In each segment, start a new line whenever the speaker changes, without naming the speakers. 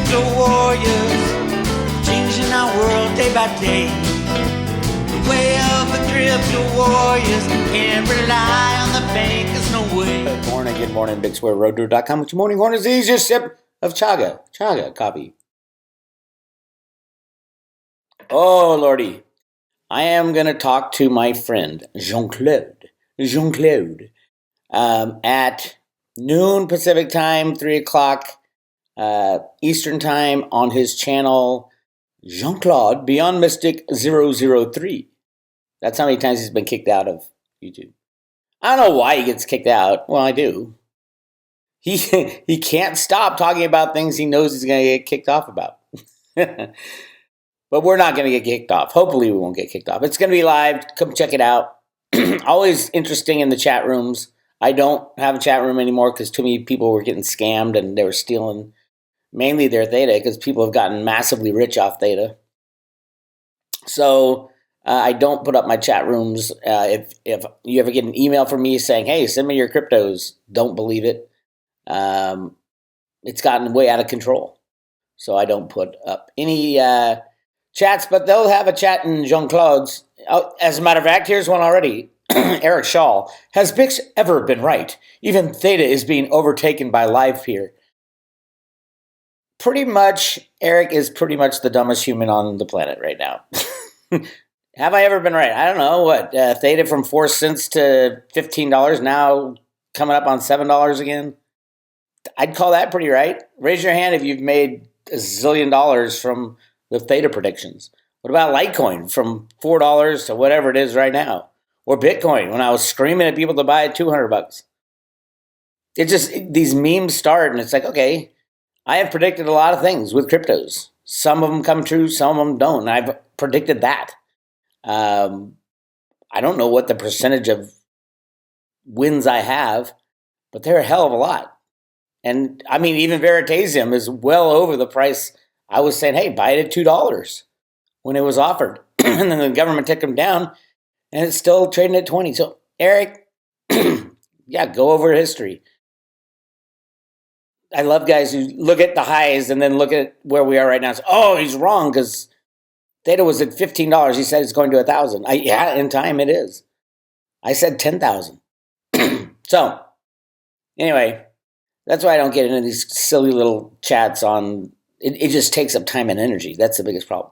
crypto warriors, changing our world day by day. The way of the crypto warriors, can't rely on the bankers, no way.
Good morning, Bix Weir, roadrunner.com. With your morning corner's the easiest sip of chaga coffee. Oh, Lordy. I am going to talk to my friend, Jean-Claude, at noon Pacific time, 3 o'clock Eastern time on his channel, Jean-Claude Beyond Mystic 003. That's how many times he's been kicked out of YouTube. I don't know why he gets kicked out. Well, I do. He can't stop talking about things he knows he's going to get kicked off about. But we're not going to get kicked off. Hopefully we won't get kicked off. It's going to be live. Come check it out. Always interesting in the chat rooms. I don't have a chat room anymore because too many people were getting scammed and they were stealing mainly their THETA because people have gotten massively rich off THETA. So I don't put up my chat rooms. If you ever get an email from me saying, hey, send me your cryptos, don't believe it. It's gotten way out of control. So I don't put up any chats, but they'll have a chat in Jean-Claude's. Oh, as a matter of fact, here's one already. Eric Shaw. Has Bix ever been right? Even THETA is being overtaken by live here. Pretty much, Eric is pretty much the dumbest human on the planet right now. Have I ever been right? I don't know. What? THETA from 4 cents to $15, now coming up on $7 again? I'd call that pretty right. Raise your hand if you've made $1 zillion from the THETA predictions. What about Litecoin from $4 to whatever it is right now? Or Bitcoin when I was screaming at people to buy at $200. It just, these memes start and it's like, okay, I have predicted a lot of things with cryptos. Some of them come true, some of them don't. And I've predicted that. I don't know what the percentage of wins I have, but they're a hell of a lot. And I mean, even Veritasium is well over the price. I was saying, hey, buy it at $2 when it was offered. And then the government took them down and it's still trading at 20. So Eric, yeah, go over history. I love guys who look at the highs and then look at where we are right now. So, oh, he's wrong because THETA was at $15. He said it's going to 1,000. Yeah, in time it is. I said 10,000. So anyway, that's why I don't get into these silly little chats on. It just takes up time and energy. That's the biggest problem.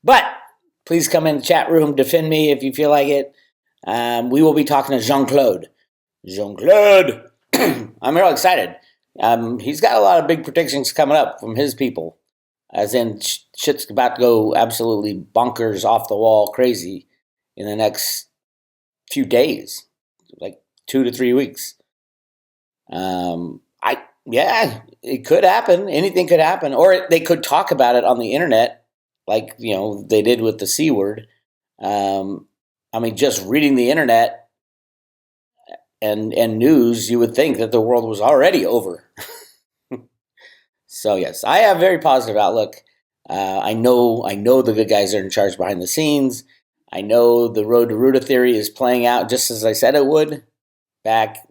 But please come in the chat room, defend me if you feel like it. We will be talking to Jean-Claude. Jean-Claude, I'm real excited. He's got a lot of big predictions coming up from his people. As in, shit's about to go absolutely bonkers, off the wall, crazy in the next few days, like 2 to 3 weeks. Yeah, it could happen. Anything could happen, or they could talk about it on the internet, like they did with the C word. I mean, just reading the internet and news, you would think that the world was already over. So yes, I have a very positive outlook. I know the good guys are in charge behind the scenes. I know the road to Ruta theory is playing out just as I said it would back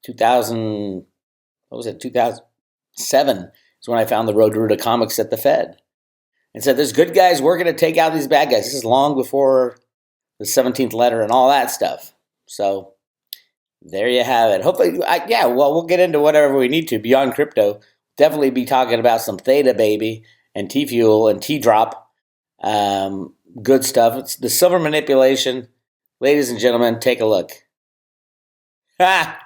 2000. What was it? 2007 is when I found the road to Ruta comics at the Fed, and said there's good guys working to take out these bad guys. This is long before the 17th letter and all that stuff. So there you have it. Hopefully, we'll get into whatever we need to beyond crypto. Definitely be talking about some THETA, baby, and T-Fuel and T-Drop. Good stuff. It's the silver manipulation. Ladies and gentlemen, take a look. Ha!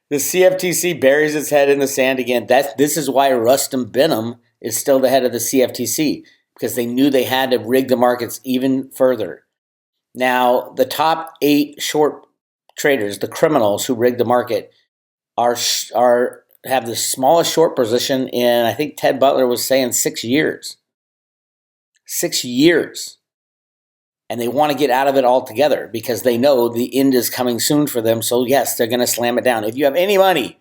The CFTC buries its head in the sand again. This is why Rustam Benham is still the head of the CFTC, because they knew they had to rig the markets even further. Now, the top 8 short traders, the criminals who rigged the market, have the smallest short position in, I think Ted Butler was saying 6 years. 6 years. And they want to get out of it altogether because they know the end is coming soon for them. So yes, they're going to slam it down. If you have any money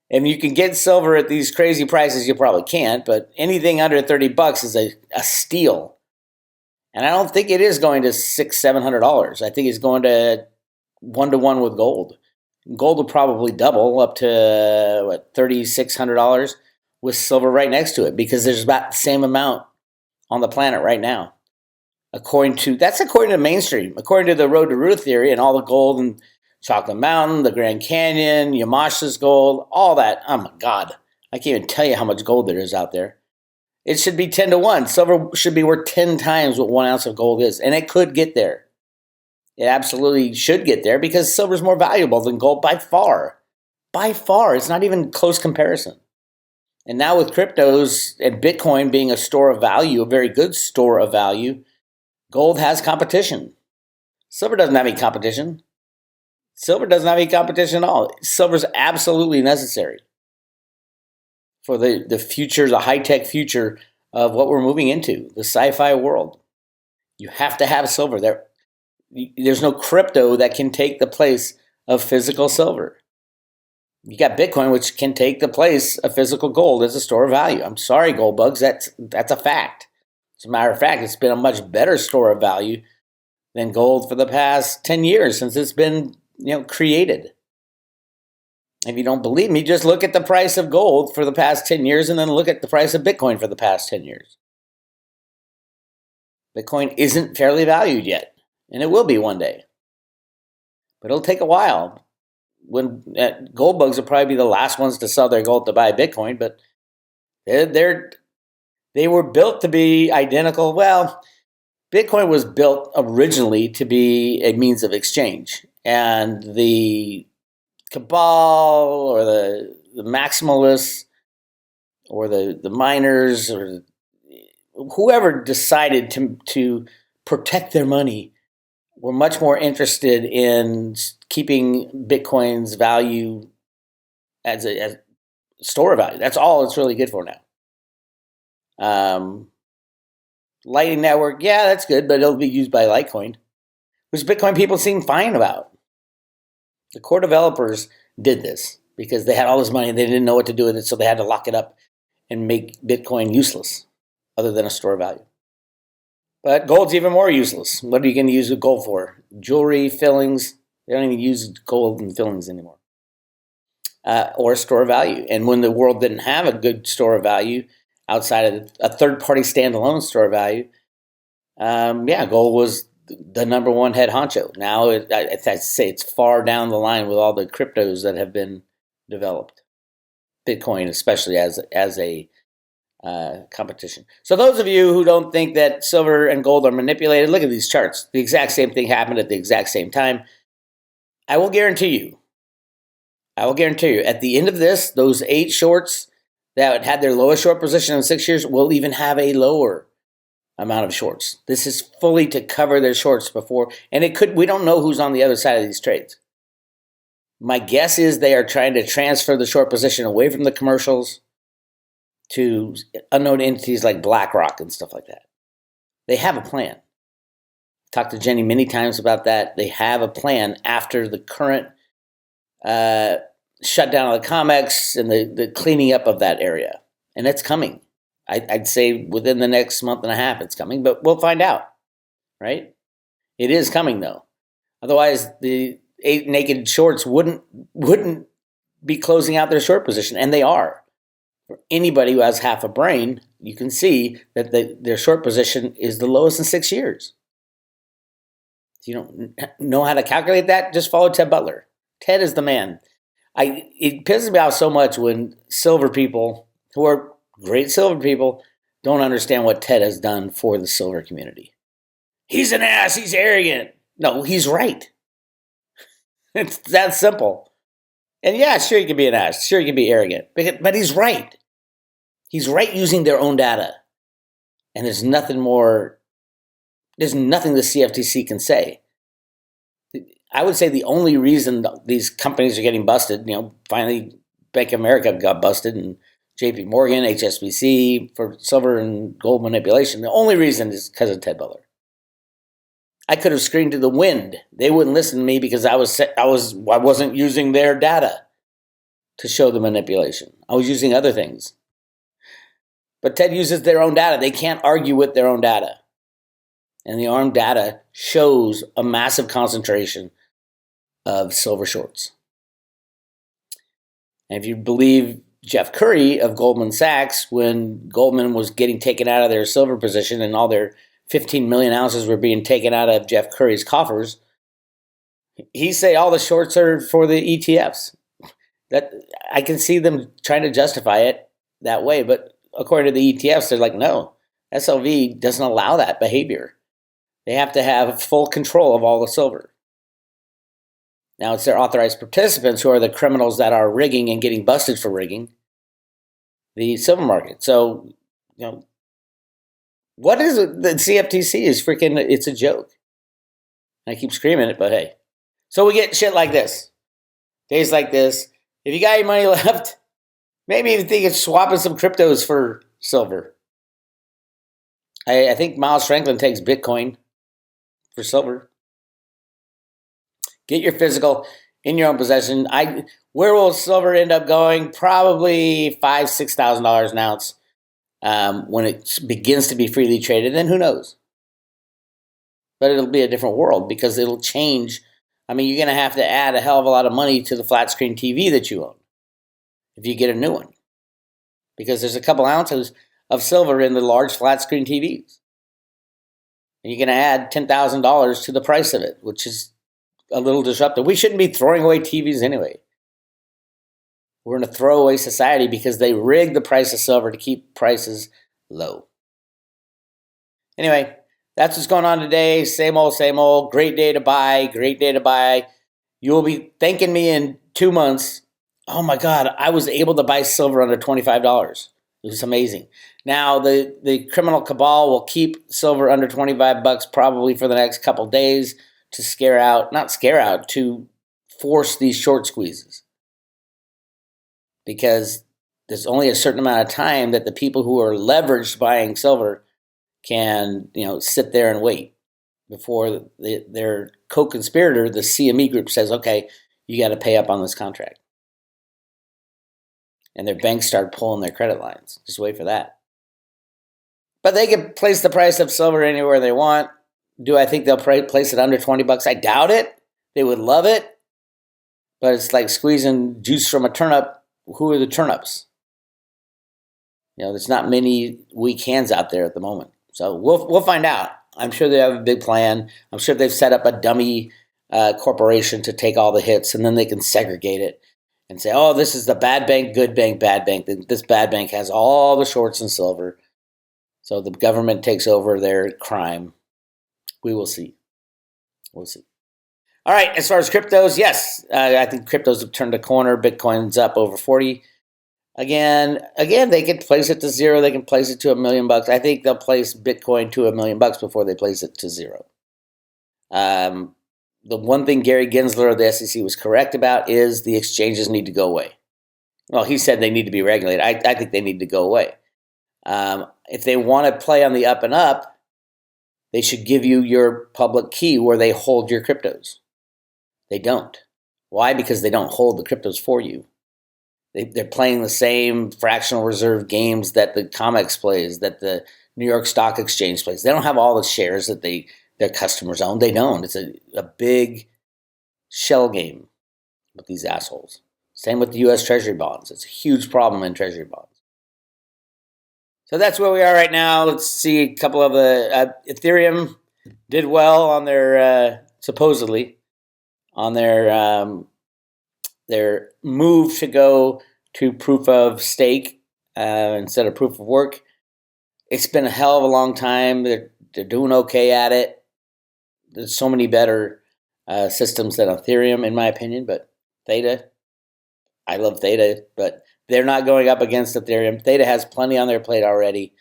and you can get silver at these crazy prices, you probably can't, but anything under $30 is a steal. And I don't think it is going to $600-700. I think it's going to 1-to-1 with gold. Gold will probably double up to $3,600. with silver right next to it because there's about the same amount on the planet right now. According to mainstream. According to the Road to Ruth theory and all the gold in Chocolate Mountain, the Grand Canyon, Yamasha's gold, all that. Oh my God. I can't even tell you how much gold there is out there. It should be 10 to 1. Silver should be worth 10 times what 1 ounce of gold is. And it could get there. It absolutely should get there because silver is more valuable than gold by far. By far. It's not even close comparison. And now with cryptos and Bitcoin being a store of value, a very good store of value, gold has competition. Silver doesn't have any competition. Silver doesn't have any competition at all. Silver is absolutely necessary for the future, the high-tech future of what we're moving into, the sci-fi world. You have to have silver. There's no crypto that can take the place of physical silver. You got Bitcoin, which can take the place of physical gold as a store of value. I'm sorry, gold bugs. That's a fact. As a matter of fact, it's been a much better store of value than gold for the past 10 years since it's been, created. If you don't believe me, just look at the price of gold for the past 10 years and then look at the price of Bitcoin for the past 10 years. Bitcoin isn't fairly valued yet, and it will be one day. But it'll take a while. When gold bugs will probably be the last ones to sell their gold to buy Bitcoin, but they were built to be identical. Well, Bitcoin was built originally to be a means of exchange, and the cabal or the maximalists or the miners or whoever decided to protect their money were much more interested in keeping Bitcoin's value as a store of value. That's all it's really good for now. Lightning Network, yeah, that's good, but it'll be used by Litecoin, which Bitcoin people seem fine about. The core developers did this because they had all this money and they didn't know what to do with it, so they had to lock it up and make Bitcoin useless other than a store of value. But gold's even more useless. What are you going to use gold for? Jewelry, fillings. They don't even use gold in fillings anymore. Or a store of value. And when the world didn't have a good store of value outside of a third-party standalone store of value, gold was the number one head honcho. Now, I'd say it's far down the line with all the cryptos that have been developed. Bitcoin especially as a competition. So those of you who don't think that silver and gold are manipulated, look at these charts. The exact same thing happened at the exact same time. I will guarantee you, at the end of this, those 8 shorts that had their lowest short position in 6 years will even have a lower amount of shorts. This is fully to cover their shorts before, and we don't know who's on the other side of these trades. My guess is they are trying to transfer the short position away from the commercials to unknown entities like BlackRock and stuff like that. They have a plan. Talked to Jenny many times about that. They have a plan after the current shutdown of the COMEX and the cleaning up of that area. And it's coming. I'd say within the next month and a half it's coming, but we'll find out, right? It is coming, though. Otherwise, the 8 naked shorts wouldn't be closing out their short position, and they are. For anybody who has half a brain, you can see that their short position is the lowest in 6 years. If you don't know how to calculate that, just follow Ted Butler. Ted is the man. It pisses me off so much when silver people, who are great silver people, don't understand what Ted has done for the silver community. He's an ass. He's arrogant. No, he's right. It's that simple. And yeah, sure, he can be an ass. Sure, he can be arrogant. But he's right. He's right using their own data. And there's nothing the CFTC can say. I would say the only reason these companies are getting busted, finally Bank of America got busted and JP Morgan, HSBC for silver and gold manipulation. The only reason is because of Ted Butler. I could have screamed to the wind. They wouldn't listen to me because I wasn't using their data to show the manipulation. I was using other things. But Ted uses their own data. They can't argue with their own data. And the ARM data shows a massive concentration of silver shorts. And if you believe Jeff Curry of Goldman Sachs, when Goldman was getting taken out of their silver position and all their 15 million ounces were being taken out of Jeff Curry's coffers, he said all the shorts are for the ETFs. That I can see them trying to justify it that way, but according to the ETFs, they're like, no, SLV doesn't allow that behavior. They have to have full control of all the silver. Now it's their authorized participants who are the criminals that are rigging and getting busted for rigging the silver market. So, what is it? The CFTC is freaking, it's a joke. I keep screaming it, but hey. So we get shit like this. Days like this. If you got any money left, maybe even think of swapping some cryptos for silver. I think Miles Franklin takes Bitcoin for silver. Get your physical in your own possession. Where will silver end up going? Probably $5,000-$6,000 an ounce when it begins to be freely traded. Then who knows? But it'll be a different world because it'll change. I mean, you're going to have to add a hell of a lot of money to the flat screen TV that you own if you get a new one, because there's a couple ounces of silver in the large flat screen TVs. And you're going to add $10,000 to the price of it, which is a little disruptive. We shouldn't be throwing away TVs anyway. We're in a throwaway society because they rig the price of silver to keep prices low. Anyway, that's what's going on today. Same old, same old. Great day to buy. Great day to buy. You will be thanking me in 2 months. Oh my God, I was able to buy silver under $25. It was amazing. Now, the criminal cabal will keep silver under $25 probably for the next couple days to to force these short squeezes. Because there's only a certain amount of time that the people who are leveraged buying silver can, sit there and wait before their co-conspirator, the CME group, says, okay, you got to pay up on this contract. And their banks start pulling their credit lines. Just wait for that. But they can place the price of silver anywhere they want. Do I think they'll place it under $20? I doubt it. They would love it. But it's like squeezing juice from a turnip. Who are the turnips? There's not many weak hands out there at the moment. So we'll find out. I'm sure they have a big plan. I'm sure they've set up a dummy corporation to take all the hits, and then they can segregate it and say, oh, this is the bad bank, good bank, bad bank. This bad bank has all the shorts in silver. So the government takes over their crime. We will see. We'll see. All right, as far as cryptos, yes, I think cryptos have turned a corner. Bitcoin's up over 40. Again, they can place it to zero. They can place it to $1 million. I think they'll place Bitcoin to $1 million before they place it to zero. The one thing Gary Gensler of the SEC was correct about is the exchanges need to go away. Well, he said they need to be regulated. I think they need to go away. If they want to play on the up and up, they should give you your public key where they hold your cryptos. They don't. Why? Because they don't hold the cryptos for you. They're playing the same fractional reserve games that the COMEX plays, that the New York Stock Exchange plays. They don't have all the shares that their customers own. They don't. It's a big shell game with these assholes. Same with the U.S. Treasury bonds. It's a huge problem in Treasury bonds. So that's where we are right now. Let's see a couple of the Ethereum did well on their supposedly on their move to go to proof of stake instead of proof of work. It's been a hell of a long time. They're doing okay at it. There's so many better systems than Ethereum, in my opinion. But THETA, I love THETA, but they're not going up against Ethereum. THETA has plenty on their plate already.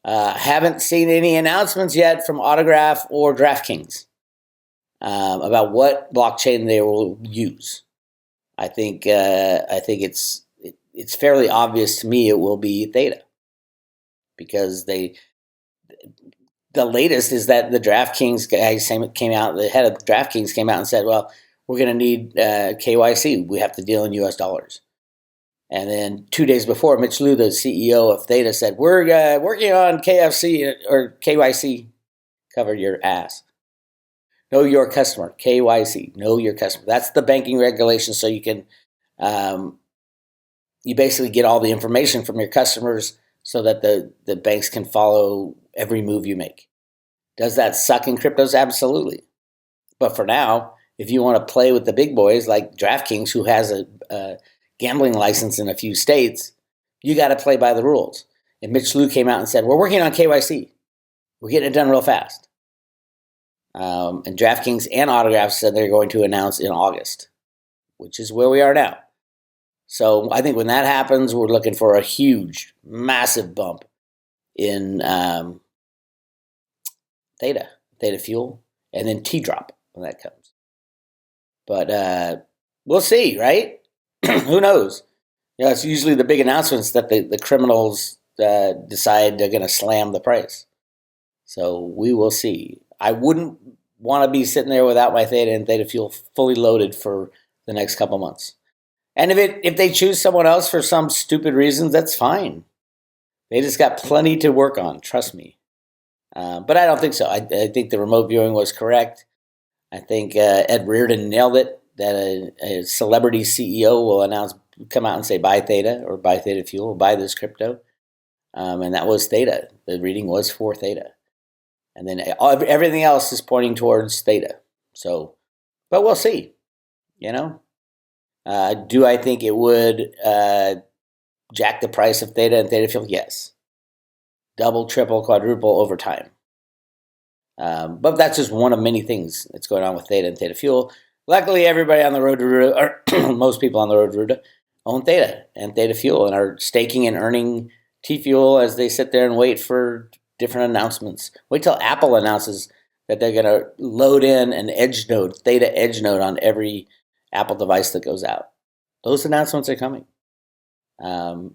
Haven't seen any announcements yet from Autograph or DraftKings about what blockchain they will use. I think it's fairly obvious to me it will be THETA, because the latest is that the DraftKings guy came out, the head of DraftKings came out and said, well, we're going to need KYC. We have to deal in U.S. dollars. And then 2 days before, Mitch Liu, the CEO of THETA, said, we're working on KFC or KYC. Cover your ass. Know your customer, KYC, know your customer. That's the banking regulation, so you can you basically get all the information from your customers so that the banks can follow every move you make. Does that suck in cryptos? Absolutely. But for now, if you want to play with the big boys like DraftKings, who has a gambling license in a few states, you got to play by the rules. And Mitch Liu came out and said, we're working on KYC. We're getting it done real fast. And DraftKings and Autograph said they're going to announce in August, which is where we are now. So I think when that happens, we're looking for a huge, massive bump in THETA Fuel, and then T-Drop when that comes. But we'll see, right? Who knows? It's usually the big announcements that the criminals decide they're going to slam the price. So we will see. I wouldn't want to be sitting there without my THETA and THETA Fuel fully loaded for the next couple months. And if they choose someone else for some stupid reasons, that's fine. They just got plenty to work on, trust me. But I don't think so. I think the remote viewing was correct. I think Ed Reardon nailed it, that a celebrity CEO will come out and say, buy THETA or buy THETA Fuel, or buy this crypto. And that was THETA. The reading was for THETA. And then everything else is pointing towards THETA. So, but we'll see, Do I think it would jack the price of THETA and THETA Fuel? Yes. Double, triple, quadruple over time. But that's just one of many things that's going on with THETA and THETA Fuel. Luckily, everybody on the road to Ruta, or most people on the road to Ruta, own THETA and THETA Fuel and are staking and earning T-Fuel as they sit there and wait for different announcements. Wait till Apple announces that they're going to load in an edge node, THETA edge node on every Apple device that goes out. Those announcements are coming. And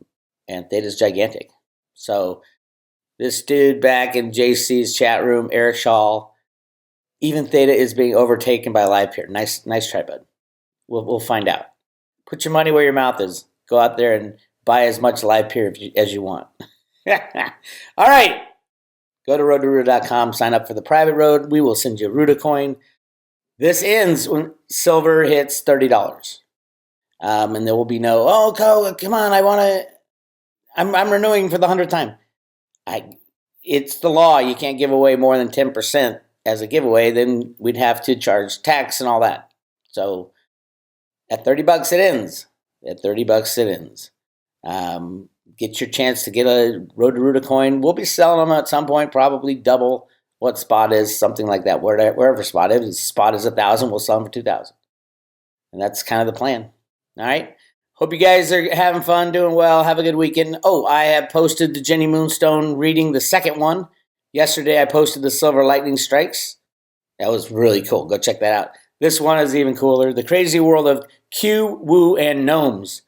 THETA's gigantic. So this dude back in JC's chat room, Eric Shaw, even THETA is being overtaken by LivePeer. Nice try, bud. We'll find out. Put your money where your mouth is. Go out there and buy as much LivePeer as you want. All right. Go to roadtoruta.com, sign up for the private road. We will send you a Ruta coin. This ends when silver hits $30. And there will be no, come on, I'm renewing for the 100th time. It's the law. You can't give away more than 10% as a giveaway. Then we'd have to charge tax and all that. So at $30 it ends. At $30 it ends. Get your chance to get a Road to Ruta coin. We'll be selling them at some point, probably double what spot is, something like that. Wherever spot is. Spot is 1,000, we'll sell them for 2,000. And that's kind of the plan. All right. Hope you guys are having fun, doing well. Have a good weekend. Oh, I have posted the Jenny Moonstone reading, the second one. Yesterday, I posted the Silver Lightning Strikes. That was really cool. Go check that out. This one is even cooler. The Crazy World of Q, Woo, and Gnomes.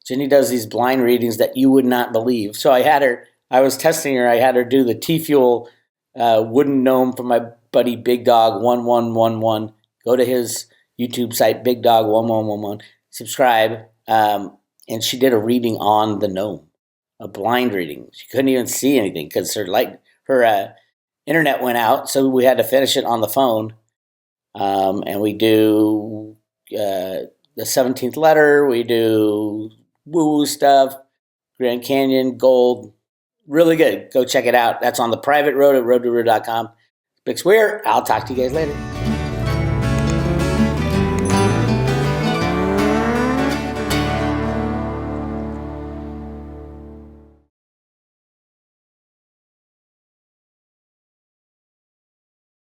Jenny does these blind readings that you would not believe. So I was testing her. I had her do the T-Fuel wooden gnome from my buddy Big Dog 1111. Go to his YouTube site, Big Dog 1111. Subscribe. And she did a reading on the gnome, a blind reading. She couldn't even see anything because her internet went out, so we had to finish it on the phone. And we do the 17th letter. We do woo-woo stuff, Grand Canyon, gold. Really good. Go check it out. That's on the private road at roadtoruta.com. Bix Weir. I'll talk to you guys later.